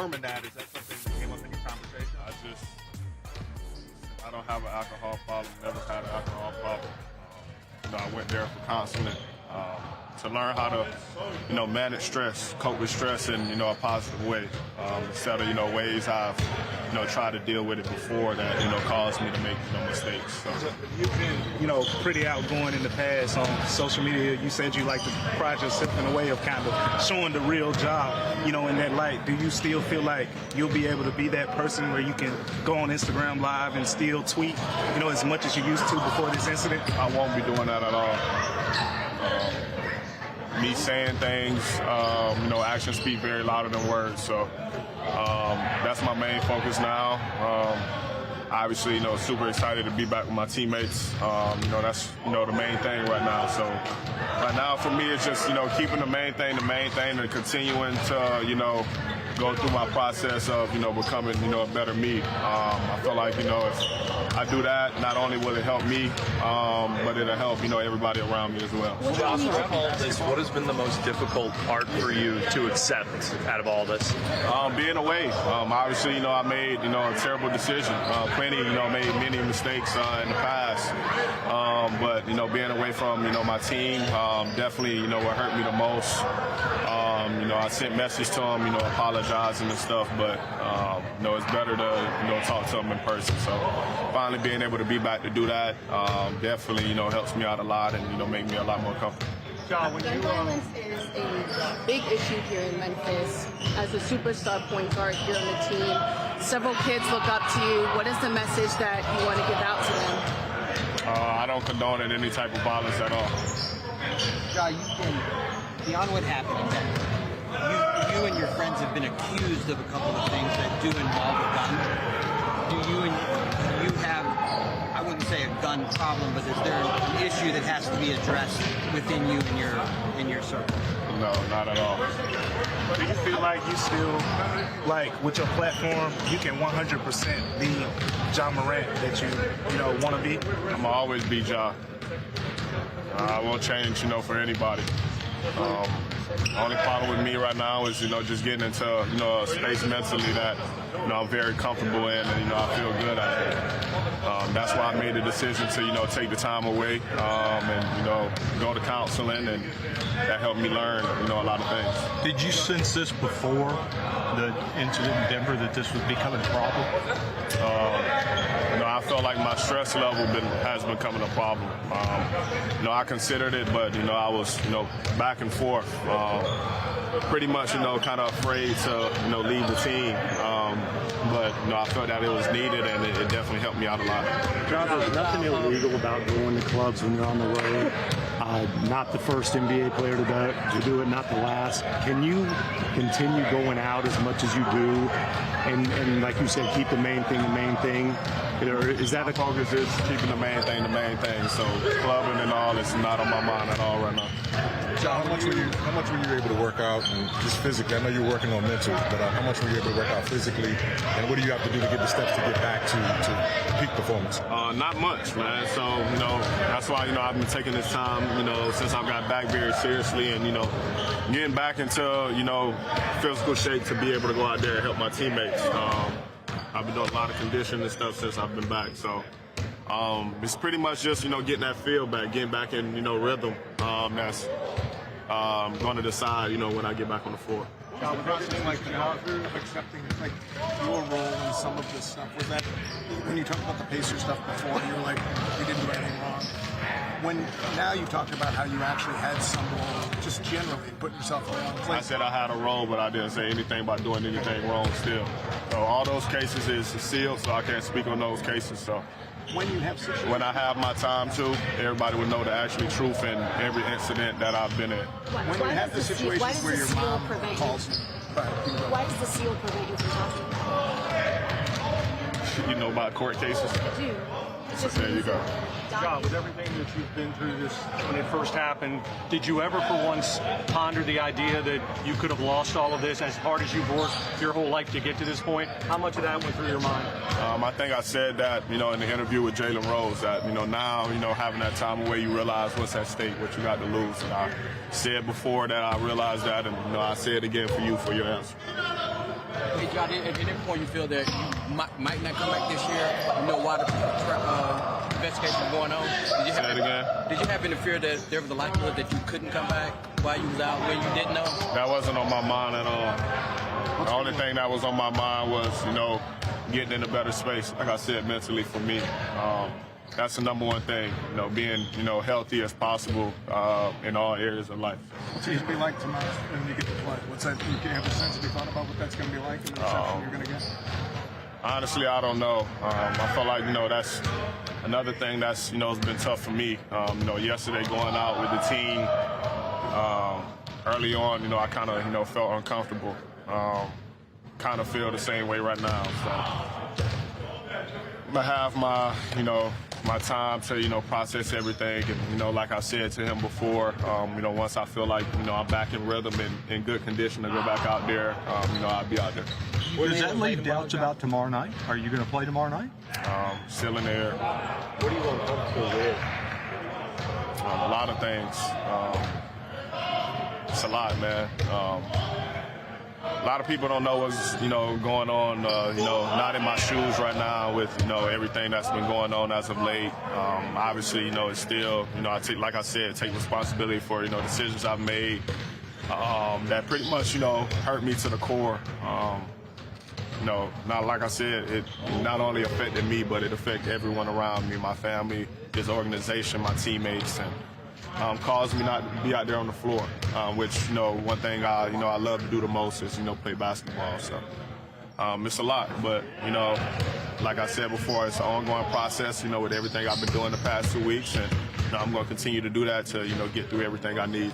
determine that? Is that something that came up in your conversation? I don't have an alcohol problem. Never had an alcohol problem. I went there for counseling to learn how to, manage stress, cope with stress in, a positive way, instead of, ways I've, tried to deal with it before that, caused me to make, mistakes. So you've been, pretty outgoing in the past on social media. You said you like to pride yourself in a way of kind of showing the real job, in that light. Do you still feel like you'll be able to be that person where you can go on Instagram Live and still tweet, as much as you used to before this incident? I won't be doing that at all. Me saying things, actions speak very louder than words. So that's my main focus now. Obviously, super excited to be back with my teammates. That's, the main thing right now. So right now for me, it's just, keeping the main thing, and continuing to, go through my process of, becoming, a better me. I feel like, if I do that, not only will it help me, but it'll help, everybody around me as well. Josh, around all this, what has been the most difficult part for you to accept out of all this? Being away. Obviously, I made, a terrible decision. Plenty, made many mistakes in the past. But, being away from, my team, definitely, what hurt me the most. I sent messages to them, apologizing and stuff, but, it's better to, talk to them in person. So finally being able to be back to do that, definitely, helps me out a lot and, make me a lot more comfortable. Gun violence is a big issue here in Memphis. As a superstar point guard here on the team, several kids look up to you. What is the message that you want to give out to them? I don't condone any type of violence at all. Ja, you've been, beyond what happened in Denver, you and your friends have been accused of a couple of things that do involve a gun. Do you have, I wouldn't say a gun problem, but is there an issue that has to be addressed within you in your circle? No, not at all. Do you feel like you still, with your platform, you can 100% be Ja Morant that you want to be? I'm going to always be Ja. I won't change, for anybody. The only problem with me right now is, just getting into, a space mentally that, I'm very comfortable in and, I feel good at it. That's why I made the decision to, take the time away and, go to counseling, and that helped me learn, a lot of things. Did you sense this before the incident in Denver that this was becoming a problem? I felt like my stress level has been becoming a problem. I considered it, but, I was, back and forth. Pretty much, kind of afraid to, leave the team. But, I felt that it was needed, and it definitely helped me out a lot. John, there's nothing illegal about going to clubs when you're on the road. Not the first NBA player to do it, not the last. Can you continue going out as much as you do? And like you said, keep the main thing the main thing? Or is that my focus is keeping the main thing the main thing. So clubbing and all is not on my mind at all right now. John, how much were you able to work out and just physically? I know you're working on mental, but how much were you able to work out physically? And what do you have to do to get the steps to get back to peak performance? Not much, man. So, that's why, I've been taking this time, since I've got back very seriously and, getting back into, physical shape to be able to go out there and help my teammates. I've been doing a lot of conditioning and stuff since I've been back. So it's pretty much just, getting that feel back, getting back in, rhythm. That's going to decide, when I get back on the floor. Was that like accepting your role in some of this stuff? Was that when you talked about the Pacer stuff before, you were like, you didn't do anything wrong? Now you talked about how you actually had some role, just generally putting yourself around. I said I had a role, but I didn't say anything about doing anything wrong still. So all those cases is sealed, so I can't speak on those cases. So when you have situations, when I have my time to, everybody would know the actual truth in every incident that I've been in. When you have the situations where your mom calls you. Why does the seal prevent you from talking? You know about court cases? I do. There you go. John, with everything that you've been through this when it first happened, did you ever for once ponder the idea that you could have lost all of this as hard as you've worked your whole life to get to this point? How much of that went through your mind? I think I said that, in the interview with Jalen Rose, that, now, having that time away, you realize what's at stake, what you got to lose. And I said before that I realized that, and, I say it again for you for your answer. Hey, John. Scott, at any point you feel that you might not come back this year, you know why the investigation is going on? Say it again. Did you have any fear that there was a likelihood that you couldn't come back while you was out when you didn't know? That wasn't on my mind at all. The only thing that was on my mind was, you know, getting in a better space, like I said, mentally for me. That's the number one thing, you know, being, you know, healthy as possible in all areas of life. What's it going to be like tomorrow when you get to play? What's that? You have a sense of you thought about what that's going to be like and the reception you're going to get? Honestly, I don't know. I feel like, you know, that's another thing that's, you know, has been tough for me. You know, yesterday going out with the team, early on, you know, I kind of, you know, felt uncomfortable. Kind of feel the same way right now. So I'm going to have my, you know, my time to, you know, process everything. And, you know, like I said to him before, you know, once I feel like, you know, I'm back in rhythm and in good condition to go back out there, you know, I'll be out there. Does that leave doubts about tomorrow night? Are you going to play tomorrow night? Still in the air. What are you uncomfortable with? A lot of things. It's a lot, man. A lot of people don't know what's, you know, going on, you know, not in my shoes right now with, you know, everything that's been going on as of late. Obviously, you know, it's still, you know, like I said, take responsibility for, you know, decisions I've made that pretty much, you know, hurt me to the core. You know, not like I said, it not only affected me, but it affected everyone around me, my family, this organization, my teammates, and caused me not to be out there on the floor, which, you know, one thing I love to do the most is, you know, play basketball. So it's a lot, but, you know, like I said before, it's an ongoing process, you know, with everything I've been doing the past 2 weeks, and you know, I'm going to continue to do that to, you know, get through everything I need.